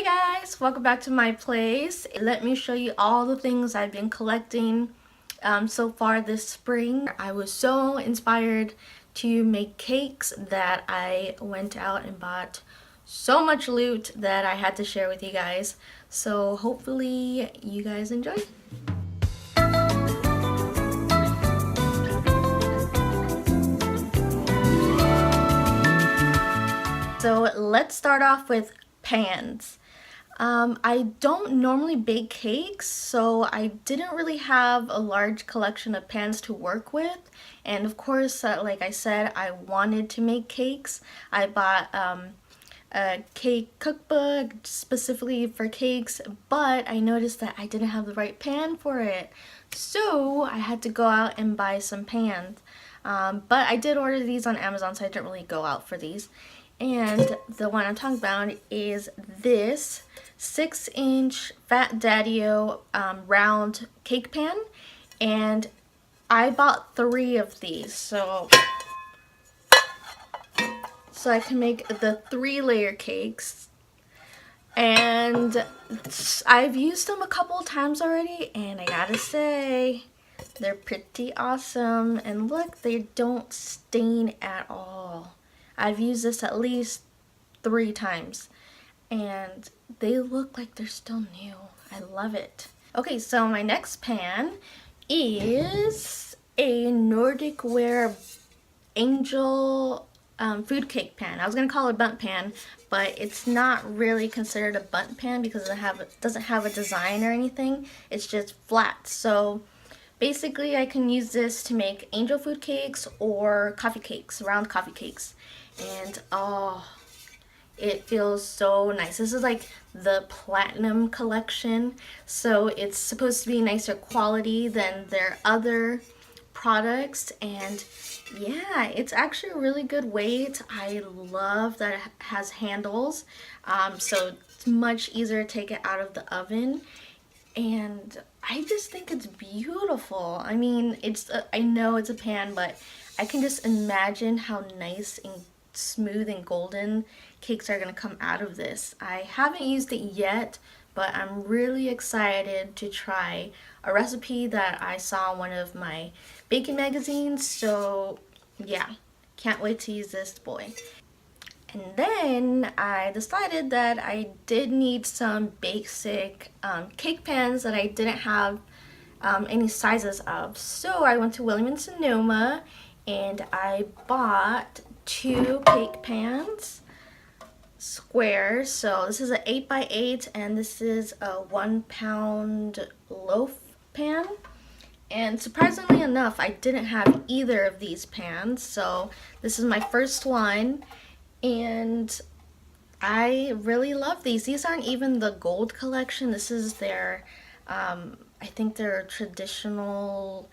Hey guys, welcome back to my place. Let me show you all the things I've been collecting so far this spring. I was so inspired to make cakes that I went out and bought so much loot that I had to share with you guys. So hopefully you guys enjoy. So let's start off with pans. I don't normally bake cakes, so I didn't really have a large collection of pans to work with. And of course, like I said, I wanted to make cakes. I bought a cake cookbook specifically for cakes, but I noticed that I didn't have the right pan for it. So I had to go out and buy some pans. But I did order these on Amazon, so I didn't really go out for these. And the one I'm talking about is this 6-inch Fat Daddio round cake pan. And I bought 3 of these, so I can make the 3-layer cakes. And I've used them a couple of times already, and I gotta say, they're pretty awesome. And look, they don't stain at all. I've used this at least 3 times and they look like they're still new. I love it. Okay, so my next pan is a Nordic Ware Angel food cake pan. I was gonna call it a bundt pan, but it's not really considered a bundt pan because it doesn't have a design or anything. It's just flat. So basically I can use this to make angel food cakes or coffee cakes, round coffee cakes. And oh, it feels so nice. This is like the platinum collection, so it's supposed to be nicer quality than their other products. And yeah, it's actually a really good weight. I love that it has handles, so it's much easier to take it out of the oven. And I just think it's beautiful. I mean, I know it's a pan, but I can just imagine how nice and smooth and golden cakes are gonna come out of this. I haven't used it yet, but I'm really excited to try a recipe that I saw in one of my baking magazines. So yeah, can't wait to use this boy. And then I decided that I did need some basic cake pans that I didn't have any sizes of. So I went to Williams-sonoma and I bought 2 cake pans, square. So this is an 8x8 and this is a 1-pound loaf pan. And surprisingly enough, I didn't have either of these pans. So this is my first one. And I really love these. These aren't even the gold collection. This is their, I think their traditional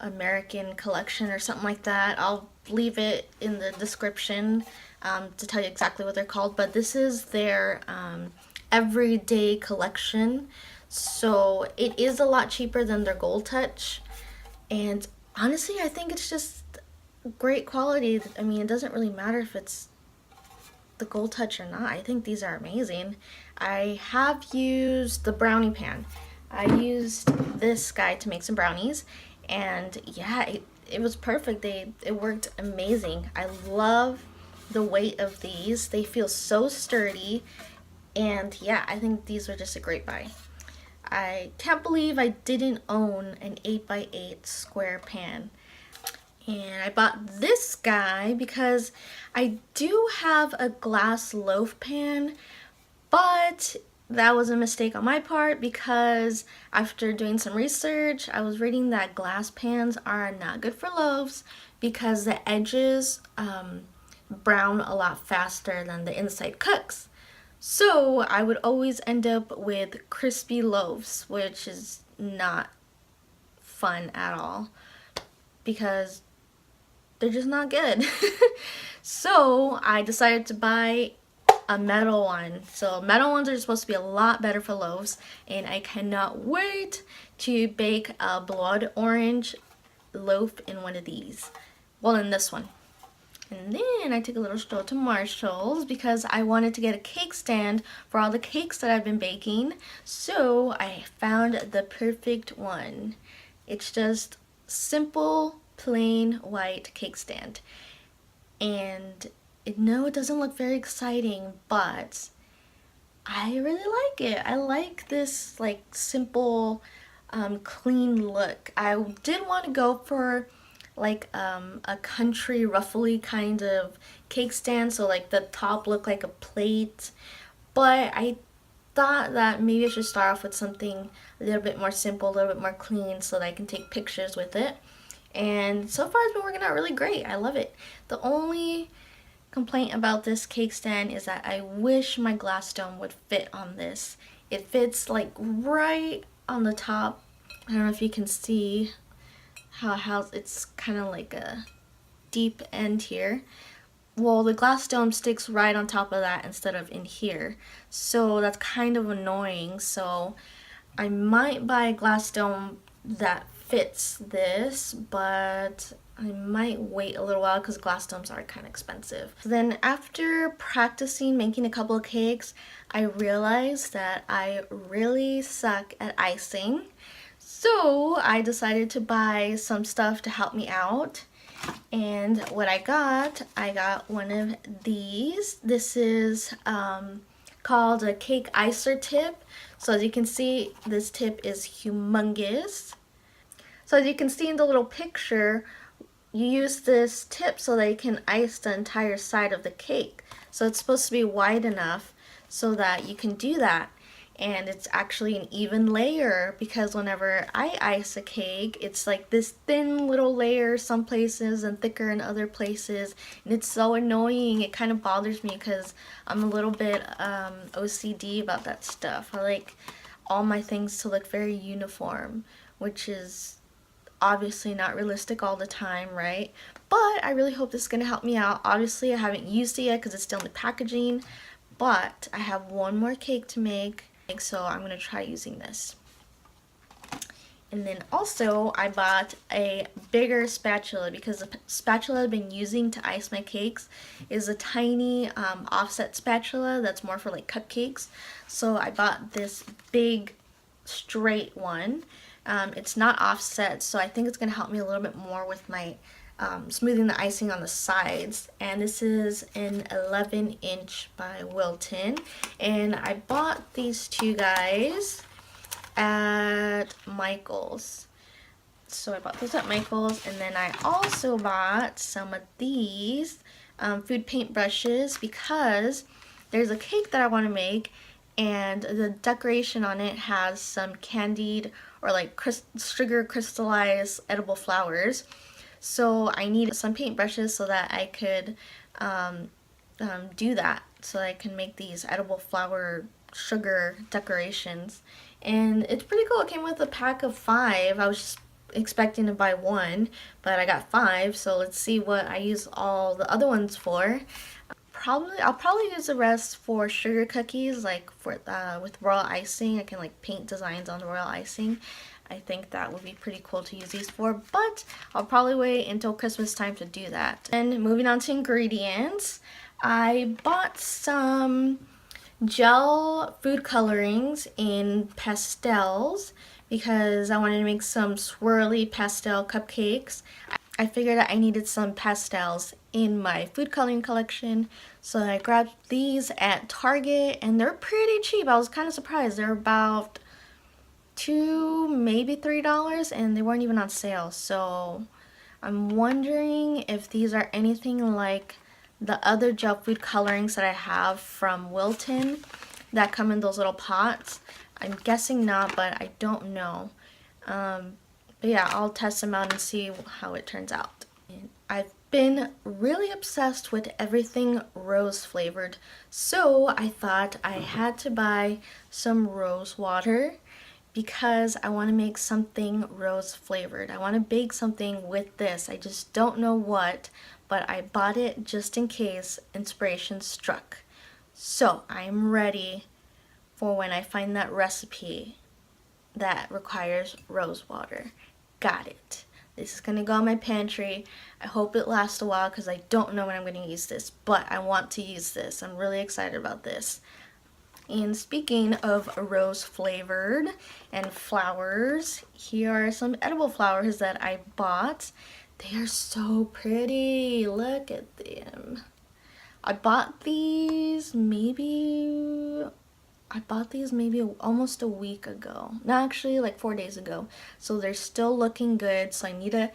American collection or something like that. I'll leave it in the description to tell you exactly what they're called. But this is their everyday collection. So it is a lot cheaper than their Gold Touch. And honestly, I think it's just great quality. I mean, it doesn't really matter if it's the Gold Touch or not. I think these are amazing. I have used the brownie pan. I used this guy to make some brownies, and yeah, it was perfect. It worked amazing. I love the weight of these. They feel so sturdy, and yeah, I think these were just a great buy. I can't believe I didn't own an 8x8 square pan. And I bought this guy because I do have a glass loaf pan, but that was a mistake on my part because after doing some research, I was reading that glass pans are not good for loaves because the edges brown a lot faster than the inside cooks. So I would always end up with crispy loaves, which is not fun at all because they're just not good. So I decided to buy a metal one. So metal ones are supposed to be a lot better for loaves, and I cannot wait to bake a blood orange loaf in one of these. Well, in this one. And then I took a little stroll to Marshall's because I wanted to get a cake stand for all the cakes that I've been baking. So I found the perfect one. It's just simple, plain white cake stand. And no, it doesn't look very exciting, but I really like it. I like this like simple, clean look. I did want to go for like a country ruffly kind of cake stand, so like the top looked like a plate, but I thought that maybe I should start off with something a little bit more simple, a little bit more clean, so that I can take pictures with it. And so far it's been working out really great. I love it. The only complaint about this cake stand is that I wish my glass dome would fit on this. It fits like right on the top. I don't know if you can see how it's kind of like a deep end here. Well, the glass dome sticks right on top of that instead of in here, so that's kind of annoying. So I might buy a glass dome that fits this, but I might wait a little while because glass domes are kind of expensive. Then after practicing making a couple of cakes, I realized that I really suck at icing. So I decided to buy some stuff to help me out. And what I got one of these. This is called a cake Icer tip. So as you can see, this tip is humongous. So as you can see in the little picture, you use this tip so that you can ice the entire side of the cake. So it's supposed to be wide enough so that you can do that. And it's actually an even layer, because whenever I ice a cake, it's like this thin little layer some places and thicker in other places, and it's so annoying. It kind of bothers me because I'm a little bit OCD about that stuff. I like all my things to look very uniform, which is obviously not realistic all the time, right? But I really hope this is going to help me out. Obviously I haven't used it yet because it's still in the packaging, but I have one more cake to make, so I'm going to try using this. And then also I bought a bigger spatula, because the spatula I've been using to ice my cakes is a tiny offset spatula that's more for like cupcakes. So I bought this big straight one. It's not offset, so I think it's going to help me a little bit more with my smoothing the icing on the sides. And this is an 11-inch by Wilton, and I bought these two guys at Michael's. So I bought those at Michael's, and then I also bought some of these food paint brushes because there's a cake that I want to make, and the decoration on it has some candied or like sugar crystallized edible flowers. So I needed some paint brushes so that I could do that, so I can make these edible flower sugar decorations. And it's pretty cool. It came with a pack of 5. I was just expecting to buy 1, but I got 5, so let's see what I use all the other ones for. I'll probably use the rest for sugar cookies, like for with royal icing. I can like paint designs on the royal icing. I think that would be pretty cool to use these for, but I'll probably wait until Christmas time to do that. And moving on to ingredients, I bought some gel food colorings in pastels because I wanted to make some swirly pastel cupcakes. I figured that I needed some pastels in my food coloring collection, so I grabbed these at Target, and they're pretty cheap. I was kind of surprised. They're about $2, maybe $3, and they weren't even on sale. So I'm wondering if these are anything like the other gel food colorings that I have from Wilton that come in those little pots. I'm guessing not, but I don't know. But yeah, I'll test them out and see how it turns out. I've been really obsessed with everything rose flavored, so I thought I had to buy some rose water because I want to make something rose flavored. I want to bake something with this. I just don't know what, but I bought it just in case inspiration struck. So I'm ready for when I find that recipe that requires rose water. Got it. This is gonna go in my pantry. I hope it lasts a while because I don't know when I'm gonna use this, but I want to use this. I'm really excited about this. And speaking of rose flavored and flowers, here are some edible flowers that I bought. They are so pretty. Look at them. I bought these maybe almost a week ago. No, actually like 4 days ago. So they're still looking good. So I need to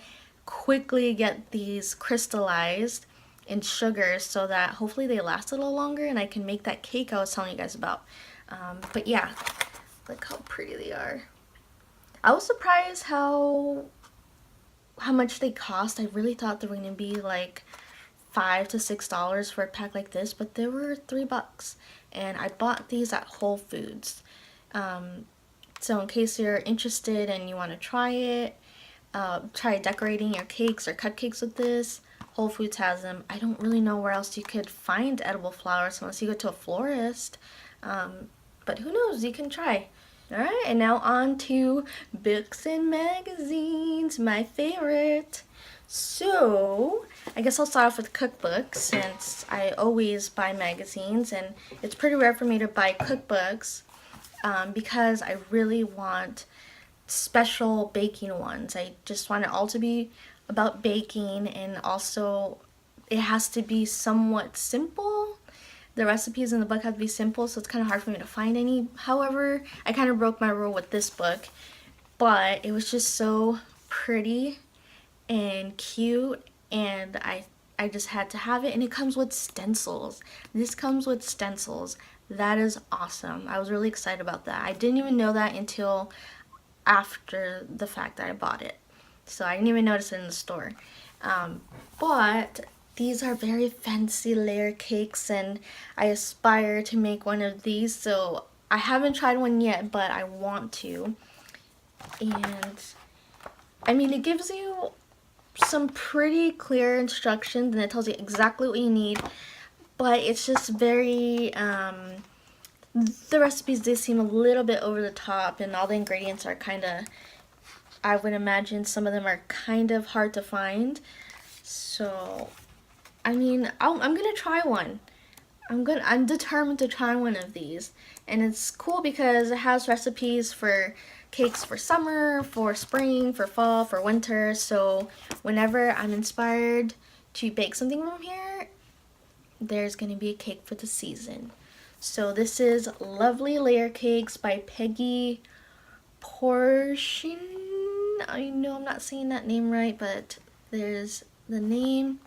quickly get these crystallized in sugar so that hopefully they last a little longer and I can make that cake I was telling you guys about. But yeah, look how pretty they are. I was surprised how much they cost. I really thought they were going to be like $5 to $6 for a pack like this, but they were $3, and I bought these at Whole Foods. So in case you're interested and you want to try it, try decorating your cakes or cupcakes with this, Whole Foods has them. I don't really know where else you could find edible flowers unless you go to a florist, but who knows, you can try. Alright, and now on to books and magazines, my favorite. So, I guess I'll start off with cookbooks since I always buy magazines, and it's pretty rare for me to buy cookbooks because I really want special baking ones. I just want it all to be about baking, and also it has to be somewhat simple. The recipes in the book have to be simple, so it's kind of hard for me to find any. However, I kind of broke my rule with this book, but it was just so pretty and cute, and I just had to have it. And it comes with stencils. This comes with stencils. That is awesome. I was really excited about that. I didn't even know that until after the fact that I bought it, so I didn't even notice it in the store. But these are very fancy layer cakes, and I aspire to make one of these. So I haven't tried one yet, but I want to. And I mean, it gives you some pretty clear instructions, and it tells you exactly what you need, but it's just very the recipes do seem a little bit over the top, and all the ingredients are kind of, I would imagine some of them are kind of hard to find. So I mean, I'm gonna try one. I'm determined to try one of these, and it's cool because it has recipes for cakes for summer, for spring, for fall, for winter. So whenever I'm inspired to bake something from here, there's gonna be a cake for the season. So this is Lovely Layer Cakes by Peggy Portion. I know I'm not saying that name right, but there's the name.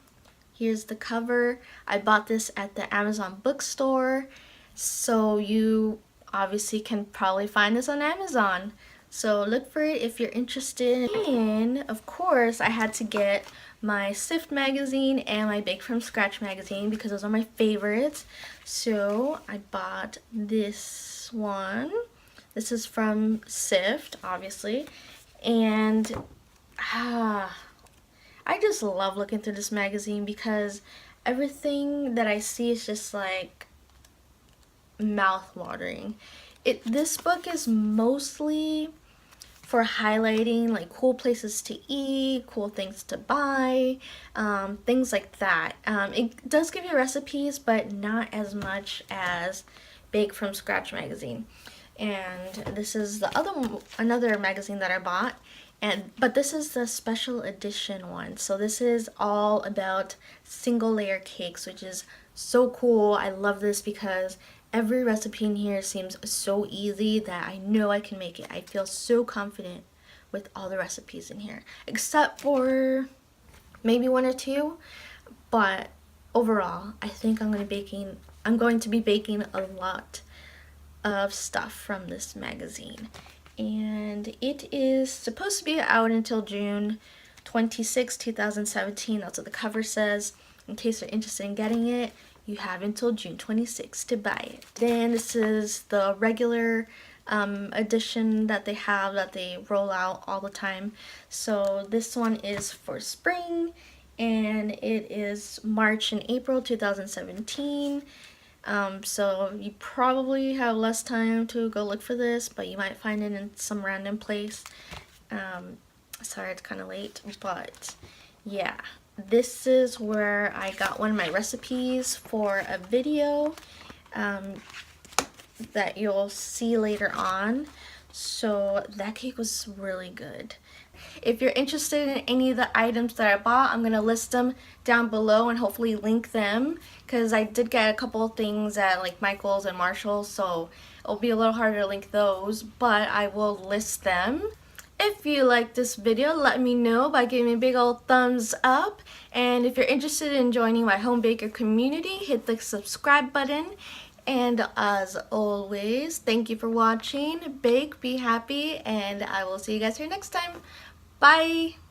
Here's the cover. I bought this at the Amazon bookstore, so you obviously can probably find this on Amazon. So look for it if you're interested. And of course, I had to get my Sift magazine and my Bake From Scratch magazine because those are my favorites. So I bought this one. This is from Sift, obviously. And I just love looking through this magazine because everything that I see is just like mouth-watering. This book is mostly for highlighting like cool places to eat, cool things to buy, things like that. It does give you recipes, but not as much as Bake From Scratch magazine. And this is the another magazine that I bought. But this is the special edition one. So this is all about single layer cakes, which is so cool. I love this because every recipe in here seems so easy that I know I can make it. I feel so confident with all the recipes in here, except for maybe one or two. But overall, I think I'm going to be baking a lot of stuff from this magazine. And it is supposed to be out until June 26, 2017. That's what the cover says. In case you're interested in getting it, you have until June 26 to buy it. Then this is the regular edition that they roll out all the time. So this one is for spring, and it is March and April 2017. So you probably have less time to go look for this, but you might find it in some random place. Sorry it's kind of late, but yeah, this is where I got one of my recipes for a video that you'll see later on. So that cake was really good. If you're interested in any of the items that I bought, I'm going to list them down below and hopefully link them, because I did get a couple of things at like Michael's and Marshall's, so it'll be a little harder to link those, but I will list them. If you like this video, let me know by giving me a big old thumbs up. And if you're interested in joining my home baker community, hit the subscribe button. And as always, thank you for watching. Bake, be happy, and I will see you guys here next time. Bye!